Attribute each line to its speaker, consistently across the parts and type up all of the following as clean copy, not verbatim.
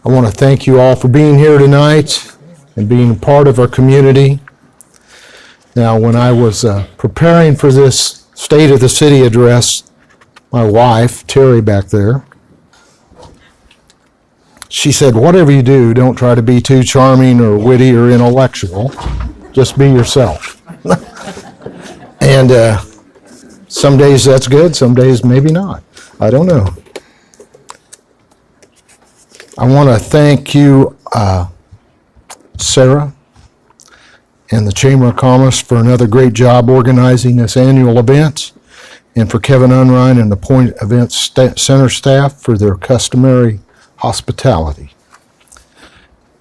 Speaker 1: I want to thank you all for being here tonight and being a part of our community. Now, when I was preparing for this State of the City address, my wife, Terry back there, she said, whatever you do, don't try to be too charming or witty or intellectual. Just be yourself. And some days that's good, some days maybe not. I don't know. I want to thank you, Sarah, and the Chamber of Commerce for another great job organizing this annual event, and for Kevin Unrein and the Point Event Center staff for their customary hospitality.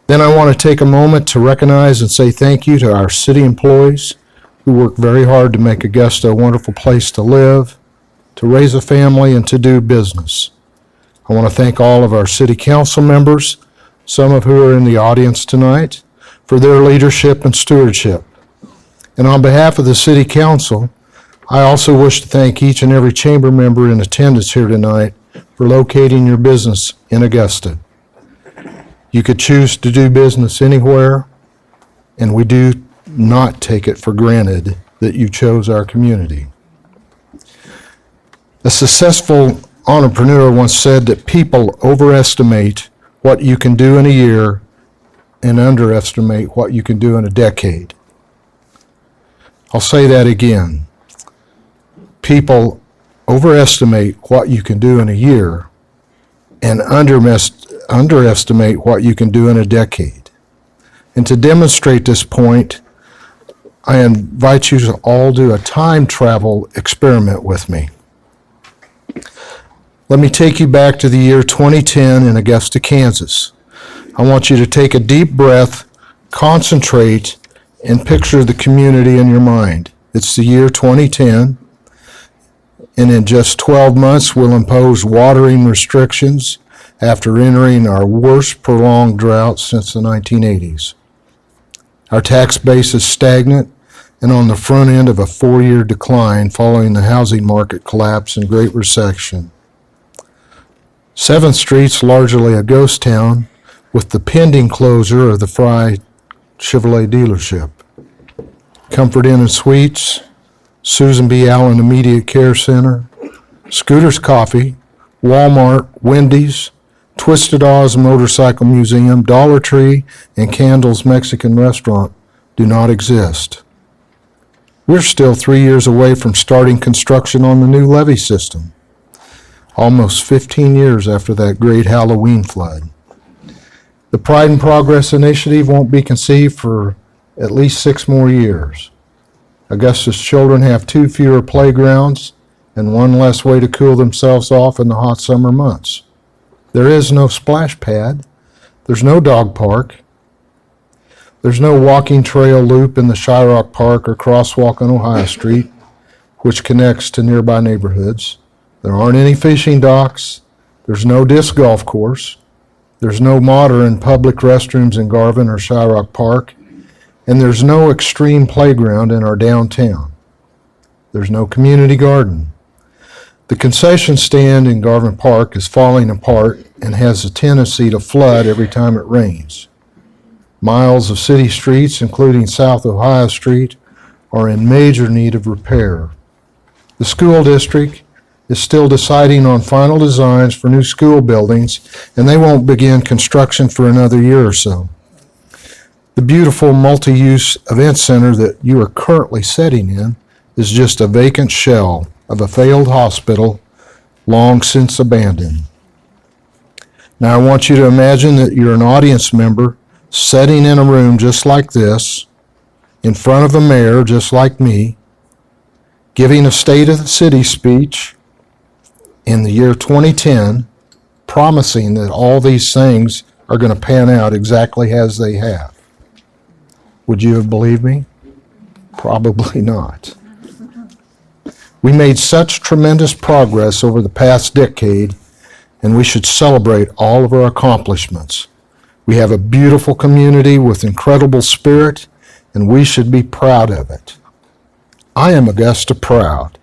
Speaker 1: Then I want to take a moment to recognize and say thank you to our city employees who work very hard to make Augusta a wonderful place to live, to raise a family, and to do business. I want to thank all of our city council members, some of who are in the audience tonight, for their leadership and stewardship. And on behalf of the city council, I also wish to thank each and every chamber member in attendance here tonight for locating your business in Augusta. You could choose to do business anywhere, and we do not take it for granted that you chose our community. A successful entrepreneur once said that people overestimate what you can do in a year and underestimate what you can do in a decade. I'll say that again. People overestimate what you can do in a year and underestimate what you can do in a decade. And to demonstrate this point, I invite you to all do a time travel experiment with me. Let me take you back to the year 2010 in Augusta, Kansas. I want you to take a deep breath, concentrate, and picture the community in your mind. It's the year 2010, and in just 12 months we'll impose watering restrictions after entering our worst prolonged drought since the 1980s. Our tax base is stagnant and on the front end of a 4-year decline following the housing market collapse and Great Recession. 7th Street's largely a ghost town with the pending closure of the Fry Chevrolet dealership. Comfort Inn and Suites, Susan B. Allen Immediate Care Center, Scooter's Coffee, Walmart, Wendy's, Twisted Oz Motorcycle Museum, Dollar Tree, and Candle's Mexican Restaurant do not exist. We're still 3 years away from starting construction on the new levee system, almost 15 years after that great Halloween flood. The Pride and Progress Initiative won't be conceived for at least 6 more years. Augusta's children have 2 fewer playgrounds and 1 less way to cool themselves off in the hot summer months. There is no splash pad. There's no dog park. There's no walking trail loop in the Shyrock Park or crosswalk on Ohio Street, which connects to nearby neighborhoods. There aren't any fishing docks. There's no disc golf course. There's no modern public restrooms in Garvin or Shyrock Park. And there's no extreme playground in our downtown. There's no community garden. The concession stand in Garvin Park is falling apart and has a tendency to flood every time it rains. Miles of city streets, including South Ohio Street, are in major need of repair. The school district is still deciding on final designs for new school buildings, and they won't begin construction for another year or so. The beautiful multi-use event center that you are currently sitting in is just a vacant shell of a failed hospital long since abandoned. Now I want you to imagine that you're an audience member sitting in a room just like this, in front of a mayor just like me, giving a State of the City speech in the year 2010, promising that all these things are going to pan out exactly as they have. Would you have believed me? Probably not. We made such tremendous progress over the past decade, and we should celebrate all of our accomplishments. We have a beautiful community with incredible spirit, and we should be proud of it. I am Augusta proud.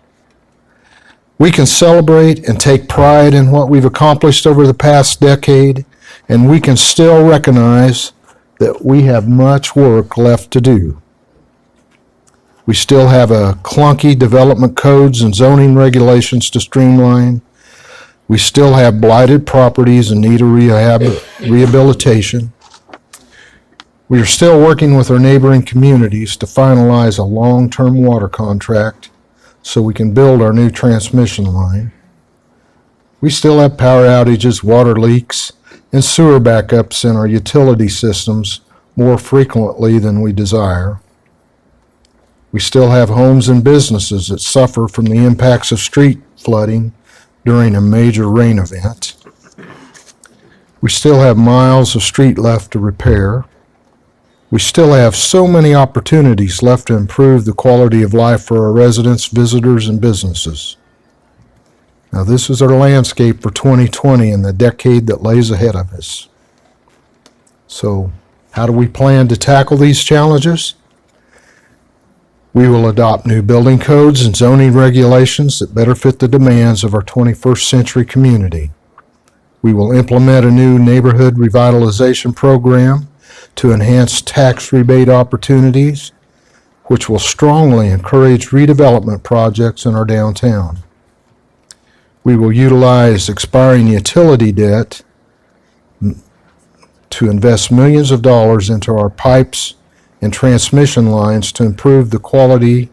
Speaker 1: We can celebrate and take pride in what we've accomplished over the past decade, and we can still recognize that we have much work left to do. We still have a clunky development codes and zoning regulations to streamline. We still have blighted properties in need of rehabilitation. We are still working with our neighboring communities to finalize a long-term water contract so we can build our new transmission line. We still have power outages, water leaks, and sewer backups in our utility systems more frequently than we desire. We still have homes and businesses that suffer from the impacts of street flooding during a major rain event. We still have miles of street left to repair. We still have so many opportunities left to improve the quality of life for our residents, visitors, and businesses. Now, this is our landscape for 2020 and the decade that lays ahead of us. So, how do we plan to tackle these challenges? We will adopt new building codes and zoning regulations that better fit the demands of our 21st century community. We will implement a new neighborhood revitalization program to enhance tax rebate opportunities, which will strongly encourage redevelopment projects in our downtown. We will utilize expiring utility debt to invest millions of dollars into our pipes and transmission lines to improve the quality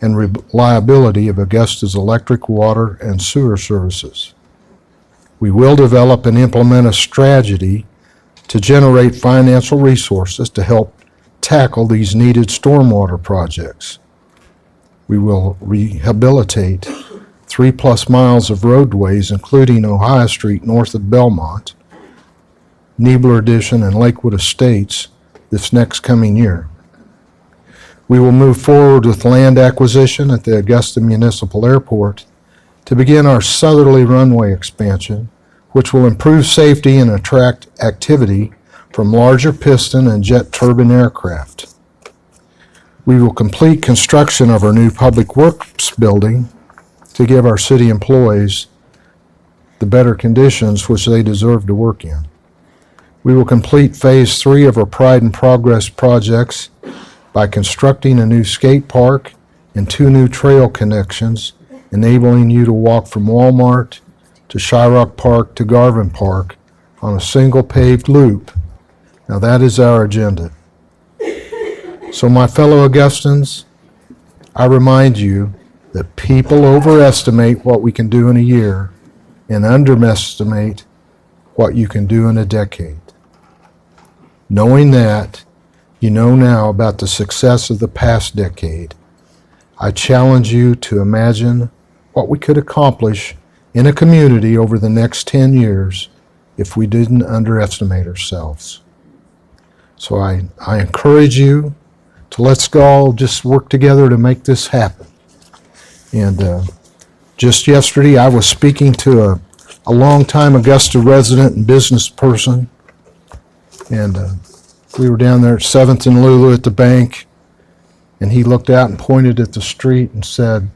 Speaker 1: and reliability of Augusta's electric, water, and sewer services. We will develop and implement a strategy to generate financial resources to help tackle these needed stormwater projects. We will rehabilitate 3+ miles of roadways, including Ohio Street north of Belmont, Niebler Addition, and Lakewood Estates this next coming year. We will move forward with land acquisition at the Augusta Municipal Airport to begin our southerly runway expansion, which will improve safety and attract activity from larger piston and jet turbine aircraft. We will complete construction of our new Public Works building to give our city employees the better conditions which they deserve to work in. We will complete Phase 3 of our Pride and Progress projects by constructing a new skate park and 2 new trail connections, enabling you to walk from Walmart to Shyrock Park to Garvin Park on a single paved loop. Now that is our agenda. So my fellow Augustans, I remind you that people overestimate what we can do in a year and underestimate what you can do in a decade. Knowing that, you know now about the success of the past decade, I challenge you to imagine what we could accomplish in a community over the next 10 years if we didn't underestimate ourselves. So I encourage you to let's all just work together to make this happen. And just yesterday I was speaking to a longtime Augusta resident and business person, and we were down there at 7th and Lulu at the bank, and he looked out and pointed at the street and said,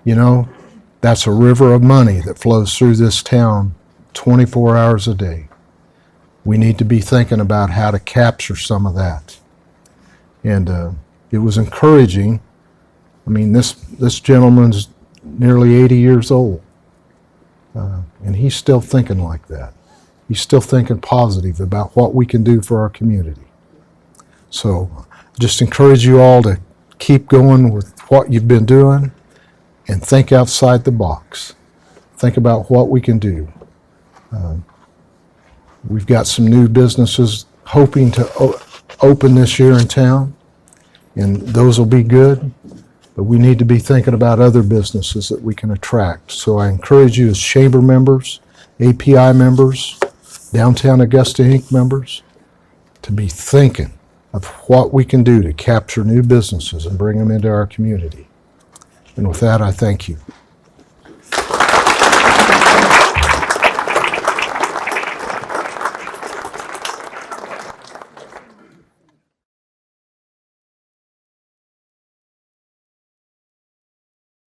Speaker 1: you know, that's a river of money that flows through this town 24 hours a day. We need to be thinking about how to capture some of that. And it was encouraging. I mean, this gentleman's nearly 80 years old, and he's still thinking like that. He's still thinking positive about what we can do for our community. So just encourage you all to keep going with what you've been doing and think outside the box. Think about what we can do. We've got some new businesses hoping to open this year in town, and those will be good, but we need to be thinking about other businesses that we can attract. So I encourage you as chamber members, API members, Downtown Augusta Inc. members, to be thinking of what we can do to capture new businesses and bring them into our community. And with that, I thank you.